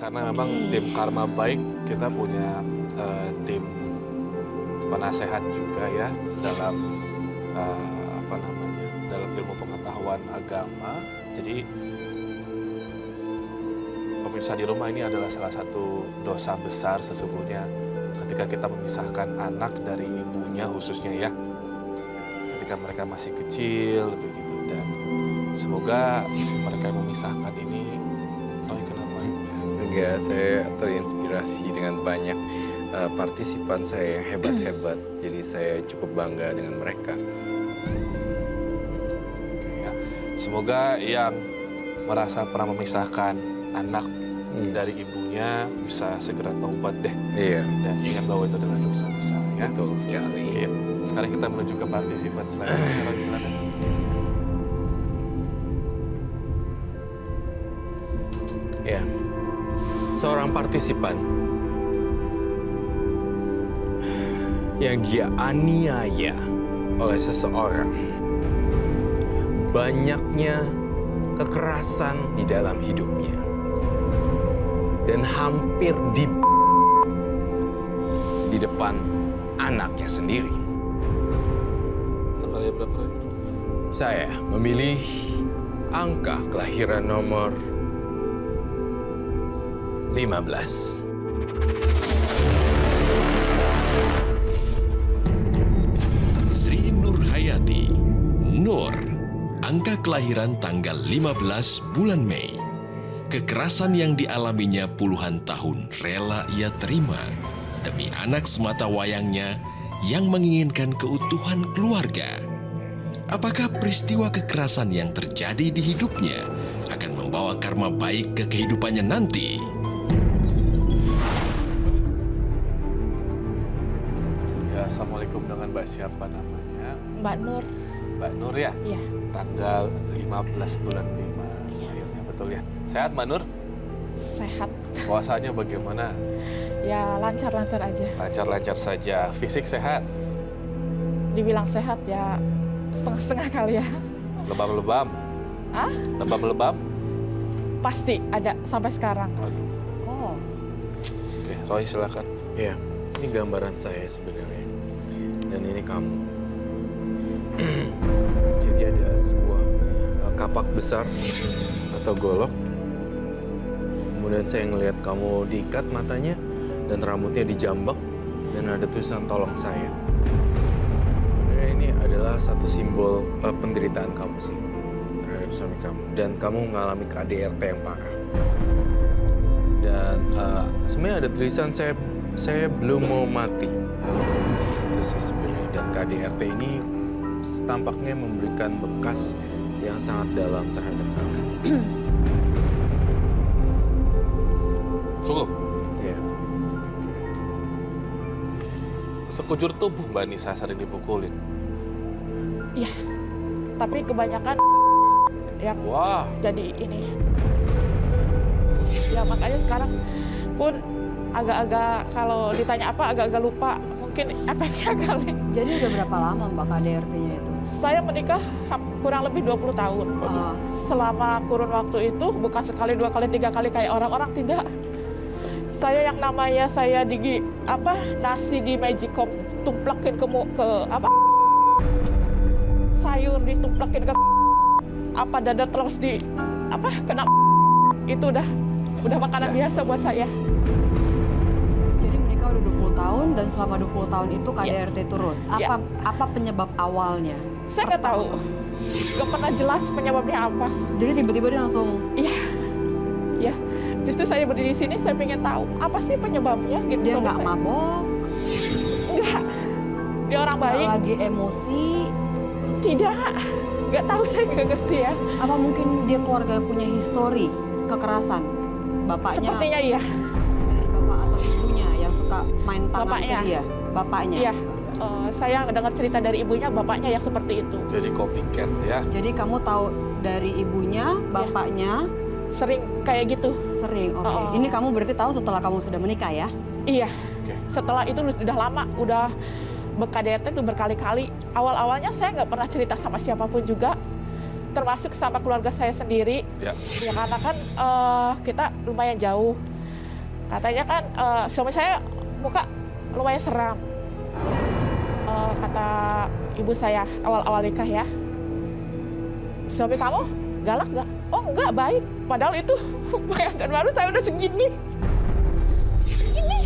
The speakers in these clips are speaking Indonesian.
karena memang tim Karma Baik kita punya tim penasehat juga ya dalam dalam ilmu pengetahuan agama. Jadi pemirsa di rumah, ini adalah salah satu dosa besar sesungguhnya ketika kita memisahkan anak dari ibunya khususnya ya. Ketika mereka masih kecil begitu, dan semoga mereka yang memisahkan ini, kenapa? Enggak, saya terinspirasi dengan banyak partisipan saya yang hebat-hebat, jadi saya cukup bangga dengan mereka. Semoga yang merasa pernah memisahkan anak dari ibunya bisa segera taubat deh. Iya. Dan ingat bahwa itu adalah dosa besar ya. Betul sekali. Oke, sekarang kita menuju ke partisipan selanjutnya. Silakan. Ya, seorang partisipan yang dia aniaya oleh seseorang. Banyaknya kekerasan di dalam hidupnya. Dan hampir di depan anaknya sendiri. Tanggalnya berapa? Saya memilih angka kelahiran nomor 15. Sri Nurhayati, Nur, angka kelahiran tanggal 15 bulan Mei. Kekerasan yang dialaminya puluhan tahun rela ia terima demi anak semata wayangnya yang menginginkan keutuhan keluarga. Apakah peristiwa kekerasan yang terjadi di hidupnya akan membawa karma baik ke kehidupannya nanti? Ya, assalamualaikum, dengan Mbak siapa namanya? Mbak Nur. Mbak Nur ya? Iya. Tanggal 15 bulan 5. Iya. Akhirnya betul ya. Sehat Mbak Nur? Sehat. Puasanya bagaimana? Ya lancar-lancar aja. Lancar-lancar saja. Fisik sehat? Dibilang sehat ya setengah-setengah kali ya. Lebam-lebam? Hah? Lebam-lebam? Pasti ada sampai sekarang. Aduh. Oh. Oke, Roy silakan. Ya, ini gambaran saya sebenarnya. Dan ini kamu. Jadi ada sebuah kapak besar atau golok. Kemudian saya ngelihat kamu diikat matanya dan rambutnya dijambak dan ada tulisan tolong saya. Sebenarnya ini adalah satu simbol penderitaan kamu sih terhadap suami kamu, dan kamu mengalami KDRT yang parah. Dan sebenarnya ada tulisan saya belum mau mati. Itu sih sebenarnya. Dan KDRT ini tampaknya memberikan bekas yang sangat dalam terhadap kamu. Cukup. Iya. Sekujur tubuh Mbak Nisa sering dipukulin. Iya. Tapi kebanyakan yang Wah. jadi ini. Ya makanya sekarang pun agak-agak kalau ditanya apa agak-agak lupa. Mungkin efeknya kali. Jadi udah berapa lama Mbak KDRT-nya itu? Saya menikah kurang lebih 20 tahun. Selama kurun waktu itu bukan sekali, 2 kali, 3 kali kayak orang-orang, tidak. Saya yang namanya saya nasi di magicom tumplakin ke sayur ditumplakin ke dada terus kena itu udah makanan biasa buat saya. Jadi menikah udah 20 tahun dan selama 20 tahun itu KDRT terus. Apa penyebab awalnya? Saya nggak tahu. Nggak pernah jelas penyebabnya apa. Jadi tiba-tiba dia langsung Iya. Justru saya berdiri di sini, saya pengen tahu apa sih penyebabnya gitu. dia nggak mabok, Enggak. Dia orang nggak baik. lagi emosi. Tidak. Nggak tahu, saya nggak ngerti ya. Apa mungkin dia keluarga yang punya histori kekerasan? Bapaknya? Sepertinya iya. Dari bapak atau ibunya yang suka main tangan Bapaknya. ke dia? Bapaknya? Iya. Saya dengar cerita dari ibunya, bapaknya yang seperti itu. Jadi copycat ya. Jadi kamu tahu dari ibunya, bapaknya Sering kayak gitu. sering. Oke. Ini kamu berarti tahu setelah kamu sudah menikah ya? Iya. Oke. Setelah itu udah lama, udah ber-KDRT itu berkali-kali. Awal-awalnya saya nggak pernah cerita sama siapapun juga, termasuk sama keluarga saya sendiri. Ya. Ya karena kan kita lumayan jauh. Katanya kan suami saya muka lumayan seram. Kata ibu saya awal-awal nikah ya, suami kamu galak nggak? Oh enggak, baik. Padahal itu pengantin baru saya udah segini. Ini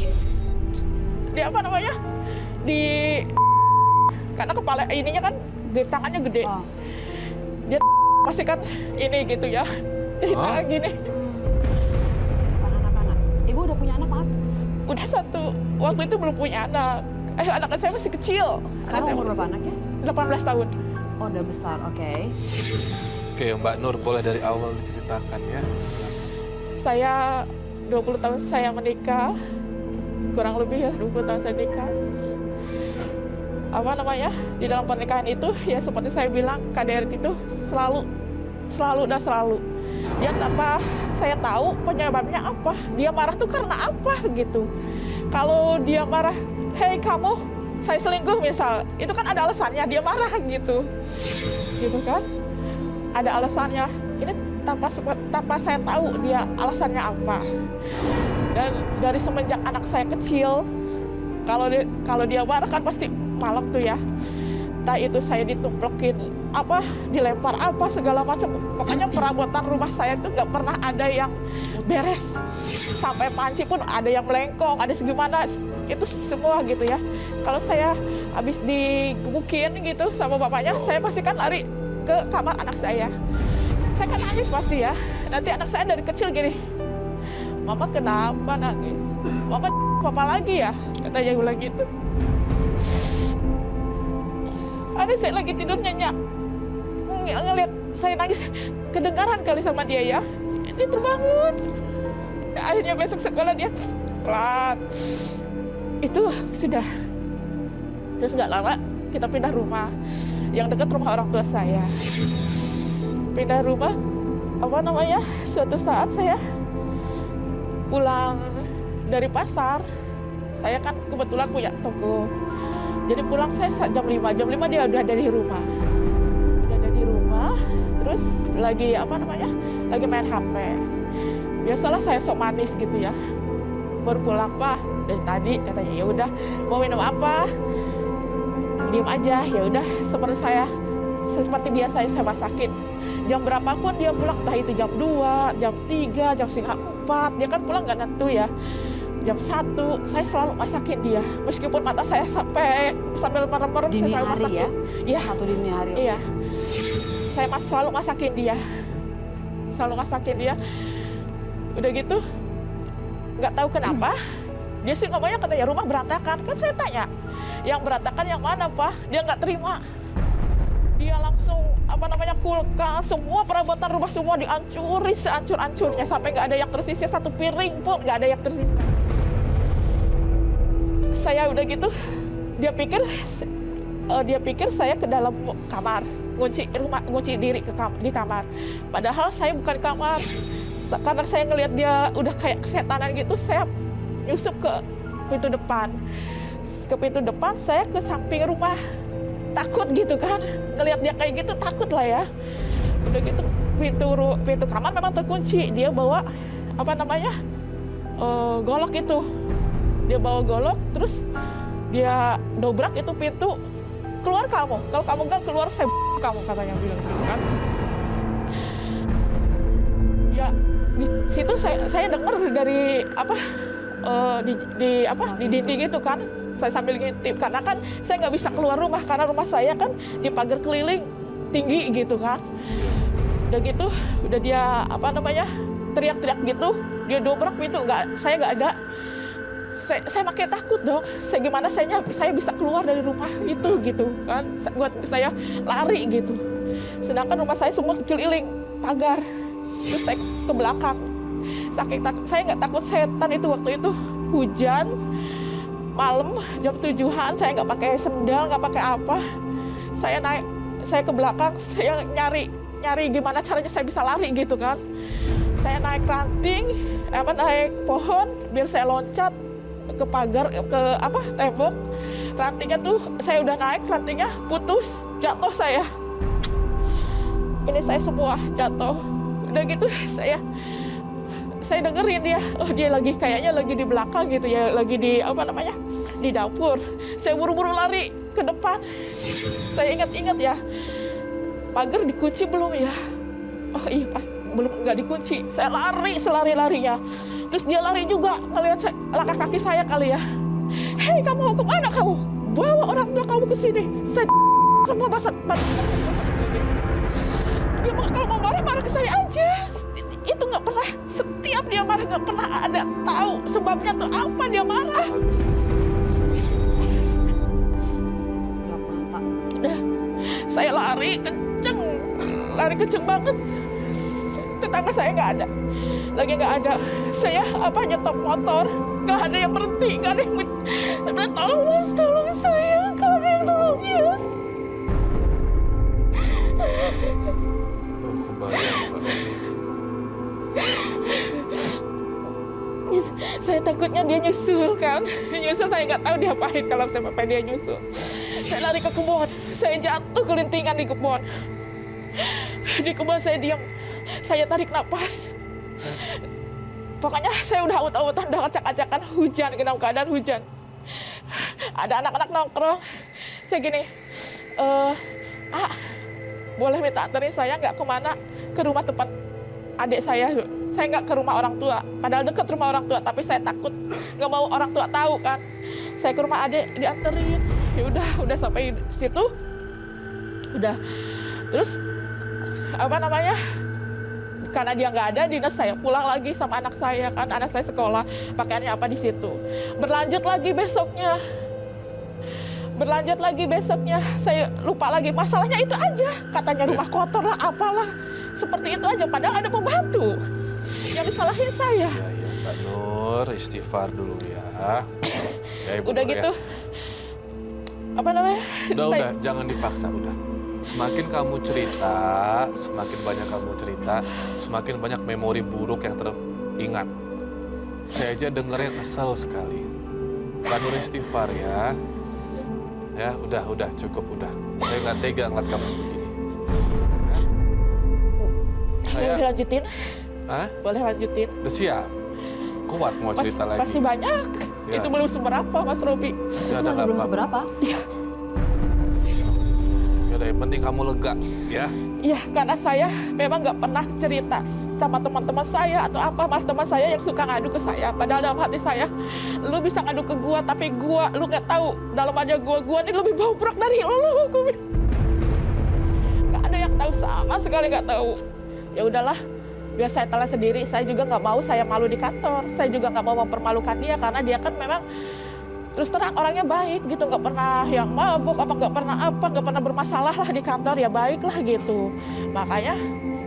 di apa namanya? Di karena kepala ininya kan tangannya gede. Dia pasti kan ini gitu ya. Jadi tangan gini. Anak-anak. Ibu udah punya anak, Pak? Udah satu. Waktu itu belum punya anak. Anak saya masih kecil. Sekarang umur berapa anaknya? 18 tahun. Oh, udah besar, oke. Oke, Mbak Nur, boleh dari awal diceritakan ya. Saya 20 tahun saya menikah. Kurang lebih ya 20 tahun saya nikah. Apa namanya? Di dalam pernikahan itu ya seperti saya bilang, KDRT itu selalu. Dia tanpa saya tahu penyebabnya apa. Dia marah tuh karena apa gitu. Kalau dia marah, hei kamu, saya selingkuh misal, itu kan ada alasannya dia marah gitu. Gitu kan? Ada alasannya. Ini tanpa saya tahu dia alasannya apa. Dan dari semenjak anak saya kecil, kalau dia marah kan pasti malam tuh ya. Entah itu saya ditumplekin apa, dilempar apa segala macam. Pokoknya perabotan rumah saya itu nggak pernah ada yang beres. Sampai panci pun ada yang melengkong, ada segimana, itu semua gitu ya. Kalau saya habis digebukin gitu sama bapaknya, saya pasti kan lari ke kamar anak saya. Saya kan nangis pasti ya. Nanti anak saya dari kecil gini, mama kenapa nangis? Mama apa lagi ya? Katanya bilang gitu. Ada saya lagi tidur nyenyak, ngeliat saya nangis, kedengaran kali sama dia ya. Ini terbangun. Ya, akhirnya besok sekolah dia pelat. Itu sudah. Terus nggak lama kita pindah rumah, yang dekat rumah orang tua saya. Pindah rumah, apa namanya? Suatu saat saya pulang dari pasar. Saya kan kebetulan punya toko. Jadi pulang saya jam 5 dia udah ada di rumah. Udah ada di rumah, terus lagi apa namanya? Lagi main HP. Biasalah saya sok manis gitu ya. Baru pulang, Pak, dari tadi katanya. Ya udah, mau minum apa? Diam aja. Ya udah, seperti biasa saya masakin. Jam berapapun dia pulang, entah itu jam 2, jam 3, jam setengah 4, dia kan pulang nggak nentu ya. Jam 1, saya selalu masakin dia. Meskipun mata saya sambil merem-merem, saya selalu masakin. Ya? Iya. Satu dini hari. Iya. Saya selalu masakin dia. Selalu masakin dia. Udah gitu, nggak tahu kenapa, dia sih ngomongnya katanya rumah berantakan. Kan saya tanya, yang berantakan yang mana, Pak? Dia nggak terima. Dia langsung, apa namanya, kulkas, semua perabotan rumah semua dihancurin sehancur-hancurnya. Sampai nggak ada yang tersisa, satu piring pun nggak ada yang tersisa. Saya udah gitu, dia pikir saya ke dalam kamar, ngunci diri di kamar. Padahal saya bukan di kamar. Karena saya ngelihat dia udah kayak kesetanan gitu, saya nyusup ke pintu depan. Ke pintu depan, saya ke samping rumah. Takut gitu kan, ngelihat dia kayak gitu takut lah ya. Udah gitu, pintu kamar memang terkunci. Dia bawa, apa namanya, golok itu. Dia bawa golok, terus dia dobrak itu pintu. Keluar kamu, kalau kamu nggak keluar saya kamu, katanya bilang gitu kan. Ya di situ saya dengar dari apa, di dinding itu kan. Saya sambil ngintip karena kan saya nggak bisa keluar rumah karena rumah saya kan di pagar keliling tinggi gitu kan. Udah gitu, udah dia apa namanya, teriak-teriak gitu, dia dobrak pintu, saya nggak ada. Saya makin takut dong. Gimana saya bisa keluar dari rumah itu gitu kan? Buat saya lari gitu. Sedangkan rumah saya semua keliling pagar. Terus saya ke belakang. Saking takut, saya nggak takut setan itu waktu itu. Hujan, malam jam 7-an, saya nggak pakai sendal, nggak pakai apa. Saya ke belakang, saya nyari gimana caranya saya bisa lari gitu kan. Saya naik ranting, naik pohon biar saya loncat ke pagar, ke tembok. Rantingnya tuh saya udah naik, rantingnya putus, jatuh saya. Ini saya semua jatuh. Udah gitu saya dengerin dia, oh dia lagi kayaknya lagi di belakang gitu ya, lagi di di dapur. Saya buru-buru lari ke depan. Saya ingat-ingat ya, pagar dikunci belum ya? Oh iya, pas belum, nggak dikunci. Saya lari selari-larinya. Terus dia lari juga, ngelihat langkah kaki saya kali ya. Hei, kamu mau kemana kamu? Bawa orang tua kamu ke sini. Saya semua basah. Dia kalau mau marah-marah ke saya aja. Itu nggak pernah, setiap dia marah nggak pernah ada tahu sebabnya tuh apa dia marah. Gelap mata. Udah, saya lari kenceng banget. Tetangga saya nggak ada, lagi nggak ada. Saya nyetop motor, nggak ada yang berhenti, nggak ada yang udah, tolong mas, tolong saya, nggak ada yang tolong ya. Oh, kebayang. Saya takutnya dia nyusul kan, nyusul saya nggak tahu diapain kalau sampai dia nyusul. Saya lari ke kebun, saya jatuh kelintingan di kebun. Di kebun saya diam, saya tarik napas. Pokoknya saya udah out-outan, udah acak-acakan hujan, dalam keadaan hujan. Ada anak-anak nongkrong, saya gini, boleh minta anterin saya nggak kemana, ke rumah tempat adik saya. Saya nggak ke rumah orang tua, padahal dekat rumah orang tua, tapi saya takut nggak mau orang tua tahu kan. Saya ke rumah adik, dianterin. Ya udah sampai situ, udah. Terus karena dia nggak ada, dinas saya pulang lagi sama anak saya kan, anak saya sekolah, pakaiannya apa di situ. Berlanjut lagi besoknya, saya lupa lagi, masalahnya itu aja, katanya rumah kotor lah, apalah, seperti itu aja, padahal ada pembantu yang disalahin saya. Ya, Mbak Nur, istighfar dulu ya. Ya, Ibu Udah Nur, gitu, ya. Udah, jangan dipaksa, udah. Semakin kamu cerita, semakin banyak kamu cerita, semakin banyak memori buruk yang teringat. Saya aja dengarnya kesel sekali. Mbak Nur istighfar ya. Ya, udah, cukup, udah. Saya nggak tega ngeliat kamu begini. Ya. Boleh lanjutin? Hah? Boleh lanjutin? Udah siap? Kuat mau cerita lagi? Masih banyak. Ya. Itu belum seberapa, Mas Robi. Ya, Masih belum seberapa. Yaudah, yang penting kamu lega, ya. Iya, karena saya memang nggak pernah cerita sama teman-teman saya atau apa, mas teman saya yang suka ngadu ke saya. Padahal dalam hati saya, lu bisa ngadu ke gua, tapi lu nggak tahu dalam aja gua ini lebih bobrok dari lu. Nggak ada yang tahu, sama sekali nggak tahu. Ya udahlah, biar saya telan sendiri. Saya juga nggak mau saya malu di kantor. Saya juga nggak mau mempermalukan dia karena dia kan memang terus terang orangnya baik gitu, nggak pernah yang mabuk, nggak pernah bermasalah lah di kantor, ya baik lah gitu. Makanya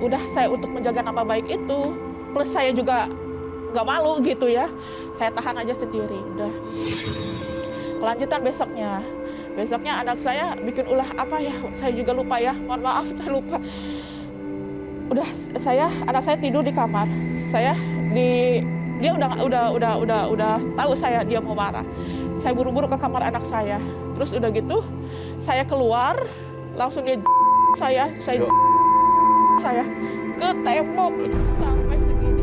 udah saya untuk menjaga nama baik itu, plus saya juga nggak malu gitu ya, saya tahan aja sendiri. Udah. Kelanjutan besoknya anak saya bikin ulah apa ya, saya juga lupa ya, mohon maaf saya lupa. Udah anak saya tidur di kamar, dia udah tahu saya dia mau marah. Saya buru-buru ke kamar anak saya. Terus udah gitu, saya keluar, langsung dia saya ke tembok sampai segini.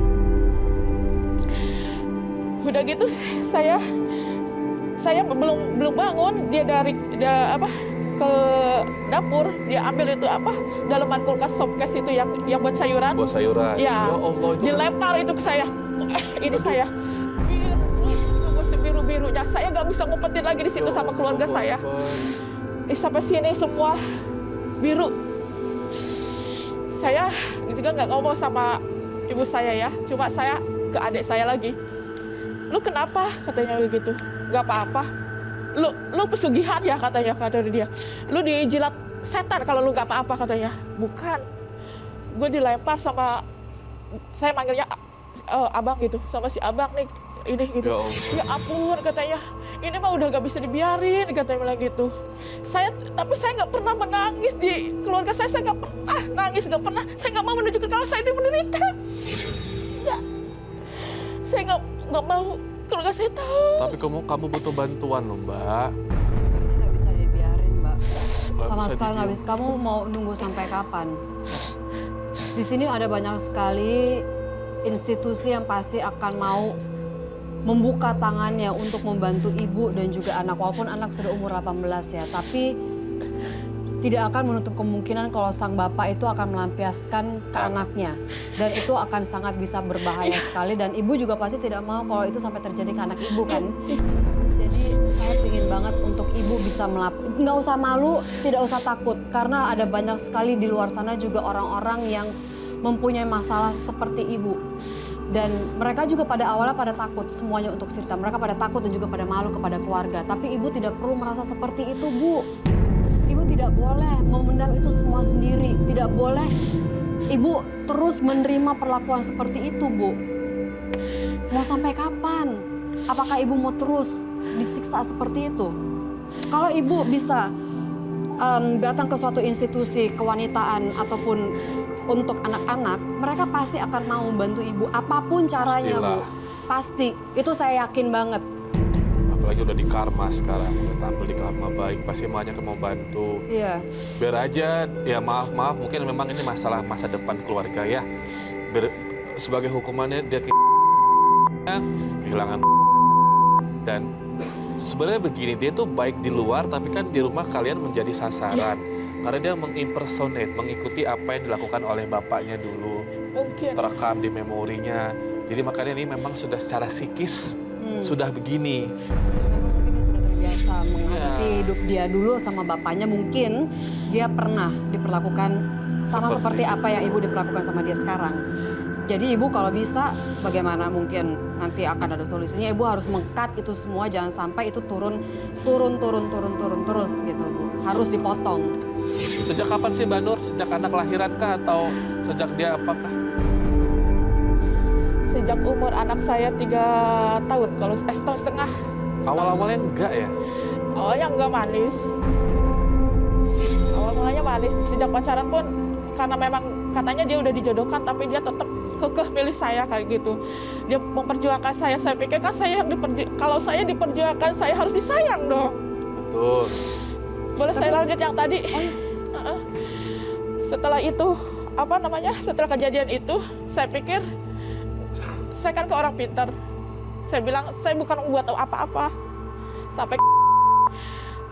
Udah gitu saya belum bangun, dia ke dapur, dia ambil itu dalaman kulkas softcase itu yang buat sayuran. Buat sayuran. Ya, Allah, itu dilempar itu ke saya. Ini saya. Biru-birunya, saya nggak bisa ngumpetin lagi di situ sama keluarga saya. Sampai sini semua biru. Saya juga nggak ngomong sama ibu saya ya, cuma saya ke adik saya lagi. Lu kenapa? Katanya begitu. Nggak apa-apa. Lu pesugihan ya kata dia. Lu dijilat setan kalau lu nggak apa-apa katanya. Bukan. Gue dilempar sama, saya manggilnya abang gitu, sama si abang nih. Ini gitu. Ya ampun katanya, ini mah udah gak bisa dibiarin katanya bilang gitu. Tapi saya nggak pernah menangis di keluarga saya nggak pernah nangis, nggak pernah. Saya nggak mau menunjukkan kalau saya itu menderita. Nggak. Saya nggak mau keluarga saya tahu. Tapi kamu butuh bantuan loh, Mbak. Ini nggak bisa dibiarin, Mbak. Nggak Sama bisa sekali nggak bisa. Kamu mau nunggu sampai kapan? Di sini ada banyak sekali institusi yang pasti akan mau membuka tangannya untuk membantu ibu dan juga anak. Walaupun anak sudah umur 18 ya, tapi tidak akan menutup kemungkinan kalau sang bapak itu akan melampiaskan ke anaknya. Dan itu akan sangat bisa berbahaya sekali. Dan ibu juga pasti tidak mau kalau itu sampai terjadi ke anak ibu kan. Jadi saya ingin banget untuk ibu bisa nggak usah malu, tidak usah takut. Karena ada banyak sekali di luar sana juga orang-orang yang mempunyai masalah seperti ibu. Dan mereka juga pada awalnya pada takut semuanya untuk cerita. Mereka pada takut dan juga pada malu kepada keluarga. Tapi ibu tidak perlu merasa seperti itu, Bu. Ibu tidak boleh memendam itu semua sendiri. Tidak boleh ibu terus menerima perlakuan seperti itu, Bu. Mau sampai kapan? Apakah ibu mau terus disiksa seperti itu? Kalau ibu bisa datang ke suatu institusi kewanitaan ataupun untuk anak-anak, mereka pasti akan mau membantu ibu apapun caranya, Bu. Pasti. Itu saya yakin banget. Apalagi udah di Karma sekarang, udah tampil di Karma baik, pasti banyak yang mau bantu. Iya. Biar aja, ya maaf, mungkin memang ini masalah masa depan keluarga ya. Biar, sebagai hukumannya dia kehilangan. Dan sebenarnya begini, dia tuh baik di luar, tapi kan di rumah kalian menjadi sasaran. Karena dia mengimpersonate, mengikuti apa yang dilakukan oleh bapaknya dulu. Mungkin. Terekam di memorinya. Jadi makanya ini memang sudah secara psikis, sudah begini. Mungkin dia sudah terbiasa menghadapi hidup dia dulu sama bapaknya. Mungkin dia pernah diperlakukan sama seperti apa yang ibu diperlakukan sama dia sekarang. Jadi ibu kalau bisa, bagaimana mungkin nanti akan ada solusinya. Ibu harus meng-cut itu semua, jangan sampai itu turun terus gitu, Bu. Harus dipotong. Sejak kapan sih Mbak Nur? Sejak anak lahiran kah atau sejak dia apakah? Sejak umur anak saya 3 tahun, kalau setahun setengah. Awal-awalnya enggak ya? Awalnya enggak manis. Awal-mulanya manis. Sejak pacaran pun, karena memang katanya dia udah dijodohkan, tapi dia tetap kekeh milih saya kayak gitu. Dia memperjuangkan saya pikir kan saya yang kalau saya diperjuangkan, saya harus disayang dong. Betul. Boleh saya lanjut yang tadi? Setelah itu, setelah kejadian itu, saya pikir, saya kan ke orang pintar. Saya bilang, saya bukan buat apa-apa. Sampai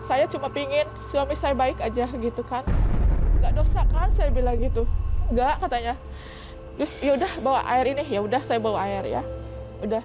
saya cuma pingin suami saya baik aja gitu kan. Nggak dosa kan, saya bilang gitu. Nggak, katanya. Terus yaudah bawa air ini, ya udah saya bawa air ya. Udah.